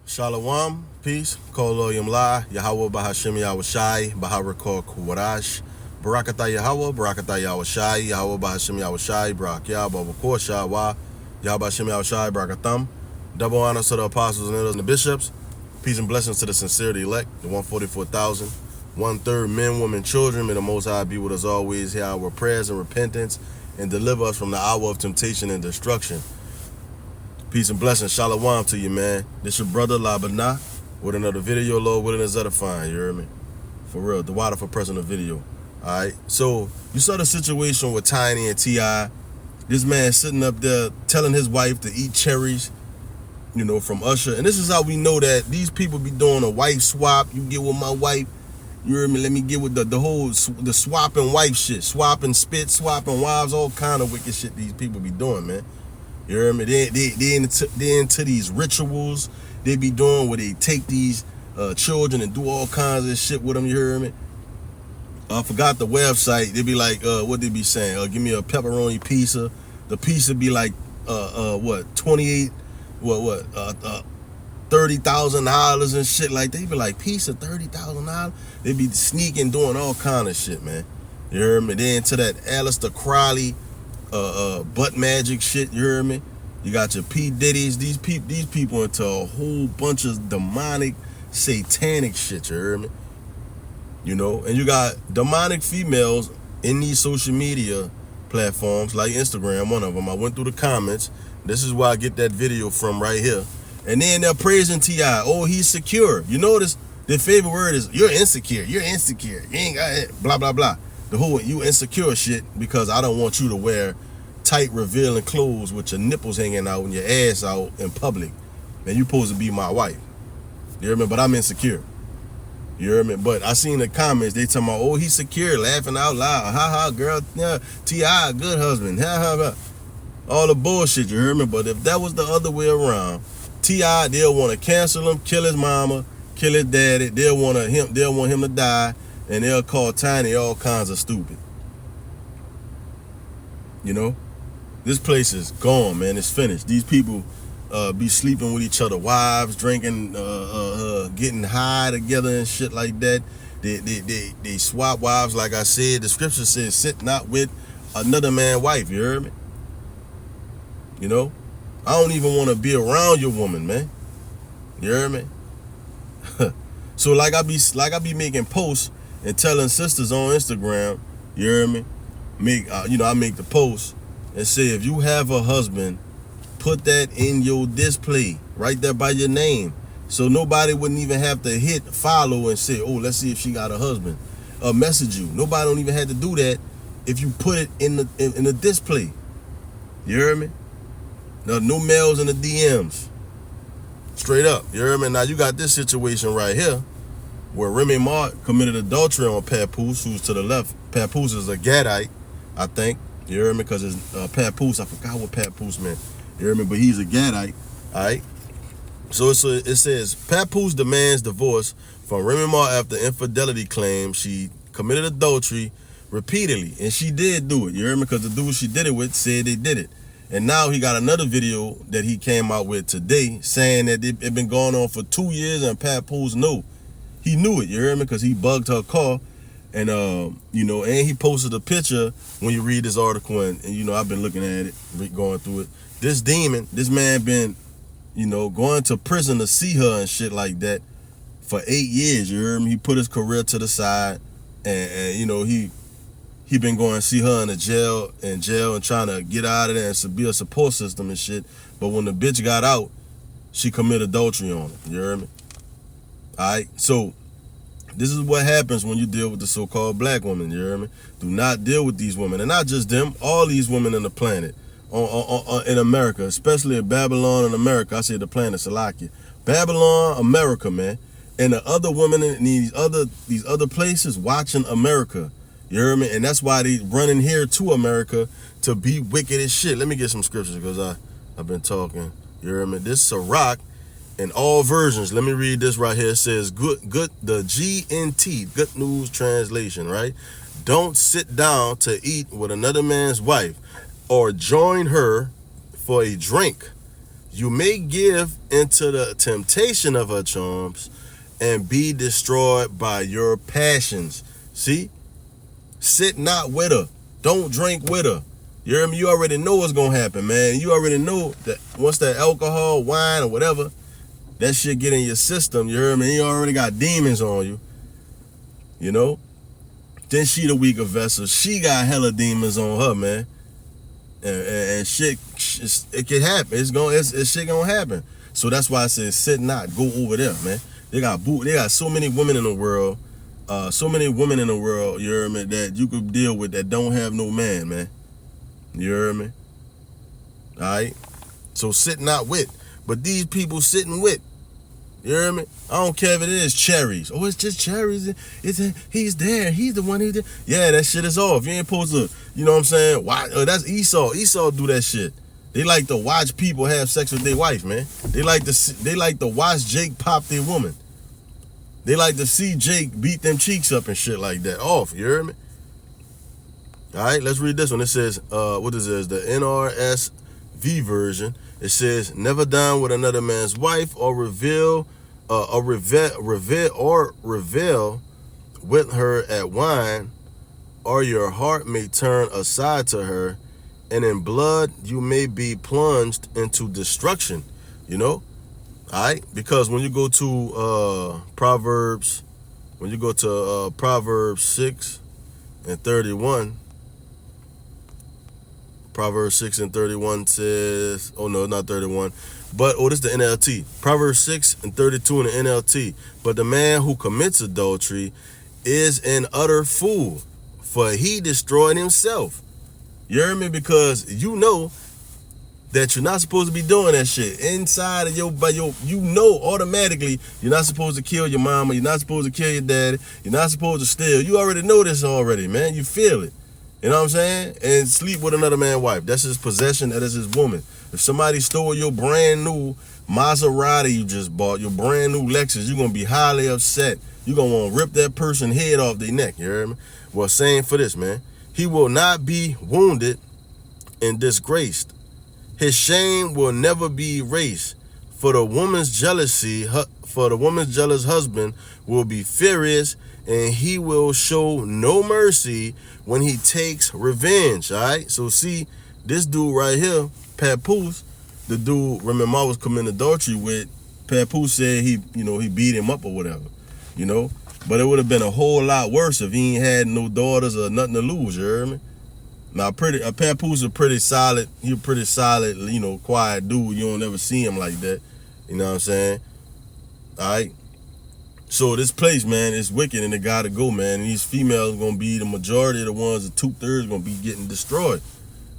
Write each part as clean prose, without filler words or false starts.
Shalom, peace, Kol Oyam La, Yahweh Bahashim Yahushai, Baharakor Kuwarash, Barakatah Yahweh, Barakatah Yahushai, Yahweh Bahashim Yahushai, Barak Yah, Babakor Shawah, Yahweh Bahashim Yahushai, Barakatam. Double honors to the apostles and elders and the bishops. Peace and blessings to the sincerity elect, the 144,000. 1/3 men, women, children. May the Most High be with us always. Hear our prayers and repentance and deliver us from the hour of temptation and destruction. Peace and blessings. Shalom to you, man. This your brother, Labana, with another video, Lord willing is edifying. You heard me? For real. The water for pressing the video. All right. So you saw the situation with Tiny and T.I. This man sitting up there telling his wife to eat cherries, you know, from Usher. And this is how we know that these people be doing a wife swap. You get with my wife. You heard me? Let me get with the whole the swapping wife shit. Swapping spit, swapping wives, all kind of wicked shit these people be doing, man. You hear me? They into these rituals they be doing where they take these children and do all kinds of shit with them. You hear me? I forgot the website. They be like, what they be saying? Give me a pepperoni pizza. The pizza be like, what, 28, $30,000 and shit like that. They be like, pizza, $30,000. They be sneaking, doing all kind of shit, man. You hear me? They into that Aleister Crowley butt magic shit. You hear me? You got your P. Diddy's. These people into a whole bunch of demonic, satanic shit. You hear me? You know, and you got demonic females in these social media platforms like Instagram, one of them. I went through the comments. This is where I get that video from right here. And then they're praising T.I. Oh, he's secure. You notice their favorite word is, you're insecure. You're insecure. You ain't got it. Blah, blah, blah. The whole you insecure shit because I don't want you to wear tight, revealing clothes with your nipples hanging out and your ass out in public. And you supposed to be my wife. You hear me? But I'm insecure. You hear me? But I seen the comments. They talking about, oh, he's secure, laughing out loud. Ha ha, girl. Yeah, T.I. good husband. Ha ha ha. All the bullshit, you hear me? But if that was the other way around, T.I., they'll want to cancel him, kill his mama, kill his daddy. They'll want him to die. And they'll call Tiny all kinds of stupid. You know? This place is gone, man. It's finished. These people be sleeping with each other, wives, drinking, getting high together and shit like that. They swap wives, like I said. The scripture says, sit not with another man's wife. You heard me? You know? I don't even want to be around your woman, man. You heard me? So like I be making posts and telling sisters on Instagram, you hear me? I make the post and say, if you have a husband, put that in your display right there by your name, so nobody wouldn't even have to hit follow and say, oh, let's see if she got a husband. Message you. Nobody don't even have to do that if you put it in the display. You hear me? No males in the DMs. Straight up. You hear me? Now you got this situation right here, where Remy Ma committed adultery on Papoose, who's to the left. Papoose is a Gadite, I think. You hear me? Because it's Papoose. I forgot what Papoose meant. You hear me? But he's a Gadite. All right? So it says, Papoose demands divorce from Remy Ma after infidelity claims she committed adultery repeatedly. And she did do it. You hear me? Because the dude she did it with said they did it. And now he got another video that he came out with today saying that it been going on for 2 years and Papoose knew. He knew it, you hear me? Because he bugged her car. And, you know, and he posted a picture when you read this article. And, you know, I've been looking at it, going through it. This demon, this man been, you know, going to prison to see her and shit like that for 8 years, you hear me? He put his career to the side. And you know, he been going to see her in jail and trying to get out of there and be a support system and shit. But when the bitch got out, she committed adultery on him, you hear me? All right, so this is what happens when you deal with the so-called black woman, you hear me? Do not deal with these women, and not just them, all these women on the planet, in America, especially in Babylon and America. I say the planet, Salakia. Babylon, America, man, and the other women in these other places watching America, You hear me? And that's why they running here to America to be wicked as shit. Let me get some scriptures because I've been talking. You hear me? This Sirach in all versions. Let me read this right here. It says good the GNT, Good News Translation, right? Don't sit down to eat with another man's wife or join her for a drink. You may give into the temptation of her charms and be destroyed by your passions. See? Sit not with her. Don't drink with her. You hear me? You already know what's going to happen, man. You already know that once that alcohol, wine, or whatever, that shit get in your system, you hear me? You already got demons on you, you know? Then she the weaker vessel. She got hella demons on her, man. And shit, it can happen. It's shit gonna happen. So that's why I said sit not. Go over there, man. They got so many women in the world. You hear me, that you could deal with that don't have no man, man. You hear me? Alright? So sit not with. But these people sitting with. You hear me? I don't care if it is cherries. Oh, it's just cherries. He's there. He's the one who did. Yeah, that shit is off. You ain't supposed to, you know what I'm saying? Why? That's Esau. Esau do that shit. They like to watch people have sex with their wife, man. They like to watch Jake pop their woman. They like to see Jake beat them cheeks up and shit like that. Off, you hear me? All right, let's read this one. It says, what is this? The NRSV version. It says, never dine with another man's wife or reveal with her at wine, or your heart may turn aside to her, and in blood you may be plunged into destruction. You know? Alright? Because when you go to Proverbs 6 and 31, Proverbs 6 and 31 says, oh no, not 31, but, this is the NLT. Proverbs 6 and 32 in the NLT. But the man who commits adultery is an utter fool, for he destroyed himself. You hear me? Because you know that you're not supposed to be doing that shit. Inside of you know automatically you're not supposed to kill your mama, you're not supposed to kill your daddy, you're not supposed to steal. You already know this already, man. You feel it. You know what I'm saying? And sleep with another man's wife. That's his possession. That is his woman. If somebody stole your brand new Maserati you just bought, your brand new Lexus, you're going to be highly upset. You're going to want to rip that person's head off their neck. You hear me? Well, same for this, man. He will not be wounded and disgraced. His shame will never be erased. For the woman's jealous husband will be furious, and he will show no mercy when he takes revenge. All right. So see, this dude right here, Papoose, the dude remember I was committing adultery with. Papoose said he beat him up or whatever, you know. But it would have been a whole lot worse if he ain't had no daughters or nothing to lose. You hear me? Now, Papoose is pretty solid. He a pretty solid, quiet dude. You don't ever see him like that. You know what I'm saying? All right. So this place, man, is wicked and it gotta go, man. And these females are gonna be the majority of the ones, the 2/3 gonna be getting destroyed.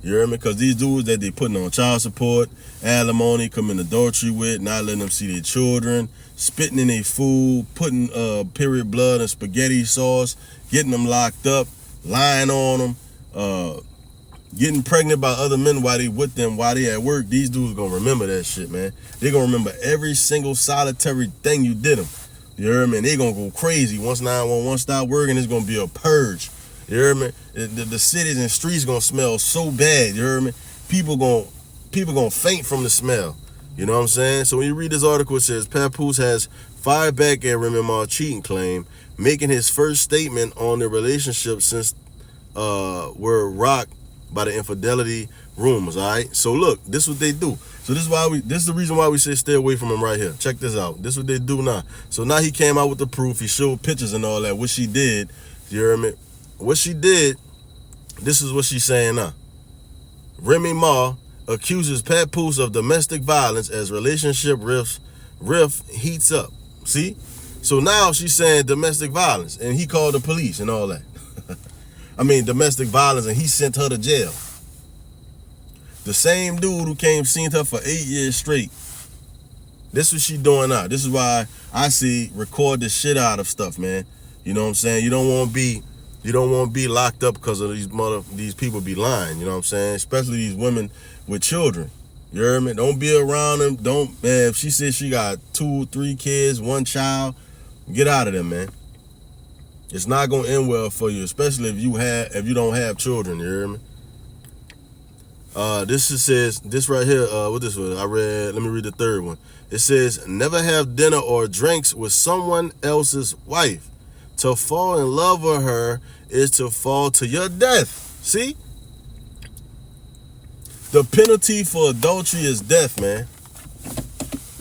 You hear me? Because these dudes that they putting on child support, alimony, committing adultery with, not letting them see their children, spitting in their food, putting period blood and spaghetti sauce, getting them locked up, lying on them, getting pregnant by other men while they with them, while they at work. These dudes gonna remember that shit, man. They gonna remember every single solitary thing you did them. You hear me? And they gonna go crazy. Once 911 stop working, it's gonna be a purge. You hear me? The cities and streets gonna smell so bad. You hear me? People gonna faint from the smell. You know what I'm saying? So when you read this article, it says Papoose has fired back at Remy Ma cheating claim, making his first statement on the relationship since were rocked by the infidelity rumors. All right. So look, this is what they do. So this is the reason why we say stay away from him right here. Check this out. This is what they do now. So now he came out with the proof. He showed pictures and all that. What she did. You hear me? What she did. This is what she's saying now. Remy Ma accuses Papoose of domestic violence as relationship rift heats up. See? So now she's saying domestic violence, and he called the police and all that. I mean, domestic violence, and he sent her to jail. The same dude who came seen her for 8 years straight. This is what she doing now. This is why I record the shit out of stuff, man. You know what I'm saying? You don't want to be You don't want to be locked up because of these people be lying, you know what I'm saying? Especially these women with children. You hear me? Don't be around them. Man, if she says she got 2, 3 kids, 1 child, get out of there, man. It's not gonna end well for you, especially if you don't have children, you hear me? This right here, what this was? Let me read the third one. It says, never have dinner or drinks with someone else's wife. To fall in love with her is to fall to your death. See? The penalty for adultery is death, man.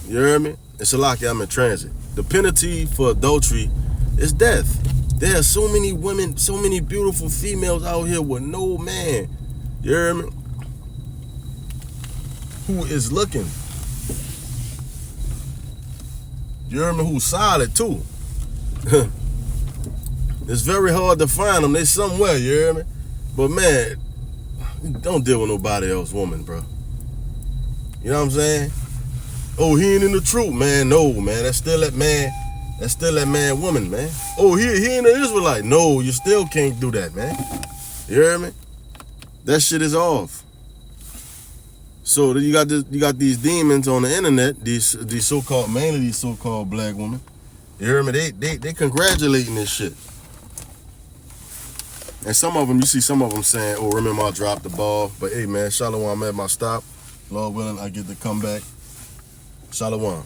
You hear me? It's a lock, I'm in transit. The penalty for adultery is death. There are so many women, so many beautiful females out here with no man. You hear me? Who is looking? You hear me? Who's solid too? It's very hard to find them. They somewhere, you hear me? But man, don't deal with nobody else woman, bro. You know what I'm saying? Oh, he ain't in the truth, man. No, man. That's still that man. That's still that man woman, man. Oh, he ain't an Israelite. No, you still can't do that, man. You hear me? That shit is off. So you got these demons on the internet, these so-called, mainly these so-called black women. You hear me? They congratulating this shit. And some of them saying, oh, remember I dropped the ball. But hey, man, Shalom, I'm at my stop. Lord willing, I get to come back. Shalom.